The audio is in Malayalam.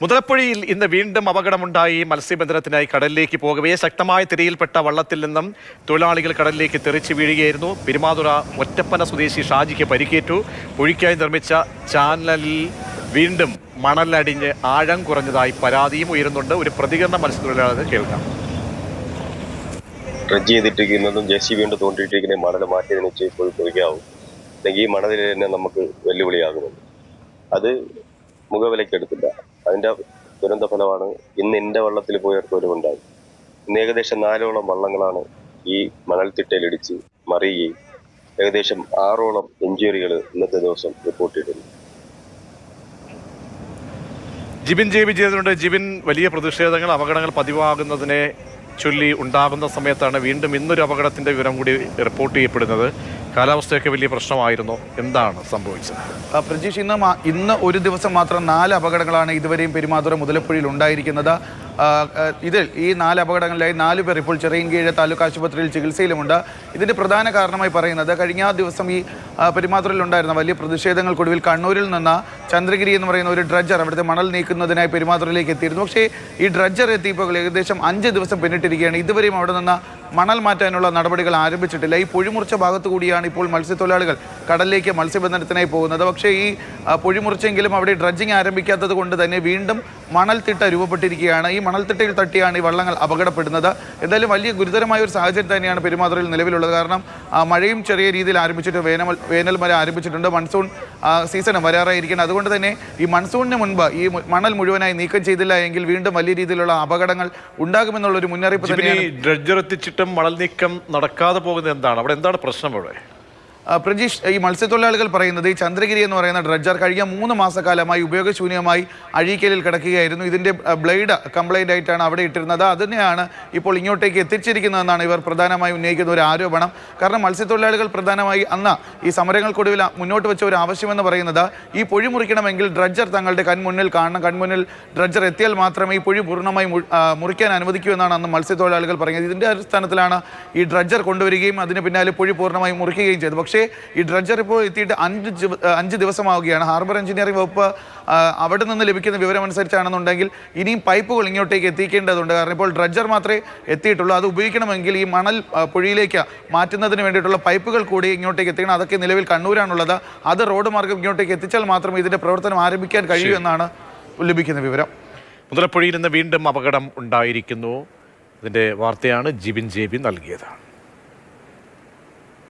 മുതലപ്പുഴയിൽ ഇന്ന് വീണ്ടും അപകടമുണ്ടായി. മത്സ്യബന്ധനത്തിനായി കടലിലേക്ക് പോകവേ ശക്തമായ തിരയിൽപ്പെട്ട വള്ളത്തിൽ നിന്നും തൊഴിലാളികൾ കടലിലേക്ക് തെറിച്ച് വീഴുകയായിരുന്നു. പെരുമാതുറ ഒറ്റപ്പന സ്വദേശി ഷാജിക്ക് പരിക്കേറ്റു. ഒഴുക്കായി നിർമ്മിച്ച ചാനലിൽ വീണ്ടും മണലടിഞ്ഞ് ആഴം കുറഞ്ഞതായി പരാതിയും ഉയരുന്നുണ്ട്. ഒരു പ്രതികരണം മത്സ്യത്തൊഴിലാളികൾ കേൾക്കാം. ഡ്രഡ്ജ് ചെയ്തിട്ടിരിക്കുന്നതും JCB കൊണ്ട് തോണ്ടിയിട്ടിരിക്കുന്ന മണൽ മാറ്റിയതിന് പോയി പൊളിക്കാവും. അല്ലെങ്കിൽ ഈ മണലിൽ തന്നെ നമുക്ക് വെല്ലുവിളിയാകുന്നുണ്ട്. അത് മുഖവിലക്കെടുത്തില്ല. അതിൻ്റെ ദുരന്ത ഫലമാണ് ഇന്ന് എൻ്റെ വള്ളത്തിൽ പോയവർക്കൊരുമുണ്ടായി. ഇന്ന് ഏകദേശം 4ഓളം വള്ളങ്ങളാണ് ഈ മണൽത്തിട്ടയിലിടിച്ച് മറിയുകയും ഏകദേശം 6ഓളം ഇഞ്ചുറികൾ ഇന്നത്തെ ദിവസം റിപ്പോർട്ട് ചെയ്തിട്ടുണ്ട്. ജിബിൻ ചെയ്തിട്ടുണ്ട്. ജിബിൻ, വലിയ പ്രതിഷേധങ്ങൾ, അപകടങ്ങൾ പതിവാകുന്നതിനെ ചൊല്ലി ഉണ്ടാകുന്ന സമയത്താണ് വീണ്ടും ഇന്നൊരു അപകടത്തിൻ്റെ വിവരം കൂടി റിപ്പോർട്ട് ചെയ്യപ്പെടുന്നത്. കാലാവസ്ഥയൊക്കെ വലിയ പ്രശ്നമായിരുന്നു. എന്താണ് സംഭവിച്ചത്? പ്രജീഷ്, ഇന്ന് ഒരു ദിവസം മാത്രം 4 അപകടങ്ങളാണ് ഇതുവരെയും പെരുമാതുറ മുതലപ്പുഴയിൽ ഉണ്ടായിരിക്കുന്നത്. ഇതിൽ ഈ 4 അപകടങ്ങളിലായി 4 പേർ ഇപ്പോൾ ചിറയൻകീഴ് താലൂക്ക് ആശുപത്രിയിൽ ചികിത്സയിലുമുണ്ട്. ഇതിൻ്റെ പ്രധാന കാരണമായി പറയുന്നത് കഴിഞ്ഞ ദിവസം ഈ പെരുമാതുറയിൽ ഉണ്ടായിരുന്ന വലിയ പ്രതിഷേധങ്ങൾക്കൊടുവിൽ കണ്ണൂരിൽ നിന്ന് ചന്ദ്രഗിരി എന്ന് പറയുന്ന ഒരു ഡ്രഡ്ജർ അവിടുത്തെ മണൽ നീക്കുന്നതിനായി പെരുമാതുറയിലേക്ക് എത്തിയിരുന്നു. പക്ഷേ ഈ ഡ്രഡ്ജർ എത്തിയപ്പോൾ ഏകദേശം 5 ദിവസം പിന്നിട്ടിരിക്കുകയാണ്. ഇതുവരെയും അവിടെ നിന്ന് മണൽ മാറ്റാനുള്ള നടപടികൾ ആരംഭിച്ചിട്ടില്ല. ഈ പൊഴിമുറിച്ച ഭാഗത്തു കൂടിയാണ് ഇപ്പോൾ മത്സ്യത്തൊഴിലാളികൾ കടലിലേക്ക് മത്സ്യബന്ധനത്തിനായി പോകുന്നത്. പക്ഷേ ഈ പൊഴിമുറിച്ചെങ്കിലും അവിടെ ഡ്രഡ്ജിങ് ആരംഭിക്കാത്തത് കൊണ്ട് തന്നെ വീണ്ടും മണൽത്തിട്ട രൂപപ്പെട്ടിരിക്കുകയാണ്. ഈ മണൽത്തിട്ടയിൽ തട്ടിയാണ് ഈ വള്ളങ്ങൾ അപകടപ്പെടുന്നത്. എന്തായാലും വലിയ ഗുരുതരമായ ഒരു സാഹചര്യം തന്നെയാണ് പെരുമാതുറയിൽ നിലവിലുള്ളത്. കാരണം മഴയും ചെറിയ രീതിയിൽ ആരംഭിച്ചിട്ട് വേനൽ മഴ ആരംഭിച്ചിട്ടുണ്ട്. മൺസൂൺ സീസണും വരാറായിരിക്കണം. അതുകൊണ്ട് തന്നെ ഈ മൺസൂണിന് മുൻപ് ഈ മണൽ മുഴുവനായി നീക്കം ചെയ്തില്ല എങ്കിൽ വീണ്ടും വലിയ രീതിയിലുള്ള അപകടങ്ങൾ ഉണ്ടാകുമെന്നുള്ളൊരു മുന്നറിയിപ്പ് തന്നെയാണ്. ഡ്രഡ്ജർ എത്തിച്ചിട്ടും മണൽ നീക്കം നടക്കാതെ പോകുന്നത് എന്താണ്? അവിടെ എന്താണ് പ്രശ്നം? അവിടെ പ്രജീഷ്, ഈ മത്സ്യത്തൊഴിലാളികൾ പറയുന്നത് ഈ ചന്ദ്രഗിരി എന്ന് പറയുന്ന ഡ്രഡ്ജർ കഴിഞ്ഞ 3 മാസക്കാലമായി ഉപയോഗശൂന്യമായി അഴീക്കലിൽ കിടക്കുകയായിരുന്നു. ഇതിൻ്റെ ബ്ലേഡ് കംപ്ലൈൻ്റ് ആയിട്ടാണ് അവിടെ ഇട്ടിരുന്നത്. അതിനെയാണ് ഇപ്പോൾ ഇങ്ങോട്ടേക്ക് എത്തിച്ചിരിക്കുന്നതെന്നാണ് ഇവർ പ്രധാനമായി ഉന്നയിക്കുന്ന ഒരു ആരോപണം. കാരണം മത്സ്യത്തൊഴിലാളികൾ പ്രധാനമായി അന്ന് ഈ സമരങ്ങൾക്കൊടുവിൽ മുന്നോട്ട് വെച്ച ഒരു ആവശ്യമെന്ന് പറയുന്നത് ഈ പൊഴി മുറിക്കണമെങ്കിൽ ഡ്രഡ്ജർ തങ്ങളുടെ കൺമുന്നിൽ കാണണം. കൺമുന്നിൽ ഡ്രഡ്ജർ എത്തിയാൽ മാത്രമേ ഈ പൊഴി പൂർണ്ണമായി മുറിക്കാൻ അനുവദിക്കൂ എന്നാണ് അന്ന് മത്സ്യത്തൊഴിലാളികൾ പറയുന്നത്. ഇതിൻ്റെ അടിസ്ഥാനത്തിലാണ് ഈ ഡ്രഡ്ജർ കൊണ്ടുവരികയും അതിന് പിന്നാലെ പൊഴി പൂർണ്ണമായി മുറിക്കുകയും ചെയ്തത്. പക്ഷേ ഈ ഡ്രഡ്ജർ ഇപ്പോൾ എത്തിയിട്ട് 5 ദിവസമാവുകയാണ്. ഹാർബർ എഞ്ചിനീയറിംഗ് വകുപ്പ് അവിടെ നിന്ന് ലഭിക്കുന്ന വിവരമനുസരിച്ചാണെന്നുണ്ടെങ്കിൽ ഇനിയും പൈപ്പുകൾ ഇങ്ങോട്ടേക്ക് എത്തിക്കേണ്ടതുണ്ട്. കാരണം ഇപ്പോൾ ഡ്രഡ്ജർ മാത്രമേ എത്തിയിട്ടുള്ളൂ. അത് ഉപയോഗിക്കണമെങ്കിൽ ഈ മണൽ പുഴയിലേക്ക് മാറ്റുന്നതിന് വേണ്ടിയിട്ടുള്ള പൈപ്പുകൾ കൂടി ഇങ്ങോട്ടേക്ക് എത്തിക്കണം. അതൊക്കെ നിലവിൽ കണ്ണൂരാണുള്ളത്. അത് റോഡ് മാർഗം ഇങ്ങോട്ടേക്ക് എത്തിച്ചാൽ മാത്രമേ ഇതിൻ്റെ പ്രവർത്തനം ആരംഭിക്കാൻ കഴിയൂ എന്നാണ് ലഭിക്കുന്ന വിവരം. മുതലപ്പുഴയിൽ നിന്ന് വീണ്ടും അപകടം ഉണ്ടായിരിക്കുന്നു. ഇതിൻ്റെ വാർത്തയാണ് ജിബിൻ നൽകിയത്.